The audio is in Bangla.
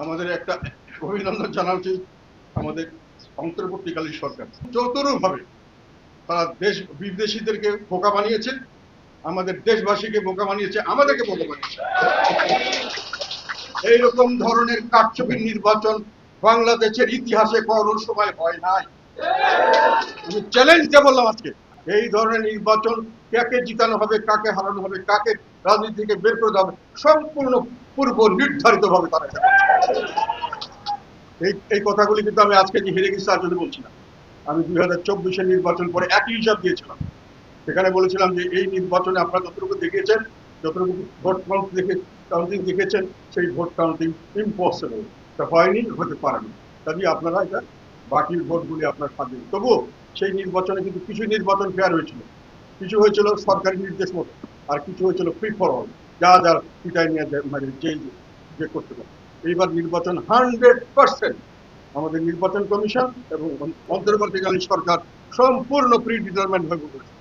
আমাদের একটা অভিনন্দন জানা উচিত আমাদের অন্তর্বর্তীকালীন সরকার চতুরভাবে তারা দেশ বিদেশিদেরকে বোকা বানিয়েছে, আমাদের দেশবাসীকে বোকা বানিয়েছে, আমাদেরকে বোকা বানিয়েছে। এইরকম ধরনের কারচুপির নির্বাচন বাংলাদেশের ইতিহাসে কোনো সময় হয় নাই। আমি চ্যালেঞ্জ দিয়ে বললাম আজকে এই ধরনের নির্বাচন কাকে জিতানো হবে, কাকে হারানো হবে, কাকে রাজনীতি থেকে বের করে দেওয়া হবে, সম্পূর্ণ পূর্ব নির্ধারিত ভাবে তারা এই কথাগুলি কিন্তু আমি আজকে যে হেরে গেছি তার জন্য বলছি না। আমি 2024-এর নির্বাচন পরে একই হিসাব দিয়েছিলাম। সেখানে বলেছিলাম যে এই নির্বাচনে আপনারা যতটুকু দেখিয়েছেন, যতটুকু ভোট কাউন্টিং দেখেছেন, সেই ভোট কাউন্টিং ইম্পসিবল, তা হয়নি, হতে পারেনি। কাজে আপনারা এটা বাকি ভোটগুলি আপনার খাবেন। তবুও সেই নির্বাচনে কিন্তু কিছু নির্বাচন ফেয়ার হয়েছিল, কিছু হয়েছিল সরকারি নির্দেশ মতো, আর কিছু হয়েছিল ফ্রি ফর অল, যা যার পিটাই নিয়ে মানে যে করতে পারে। এইবার নির্বাচন 100% আমাদের নির্বাচন কমিশন এবং অন্তর্বর্তীকালীন সরকার সম্পূর্ণ প্রি ডিটারমাইন্ড ভাবে করেছে।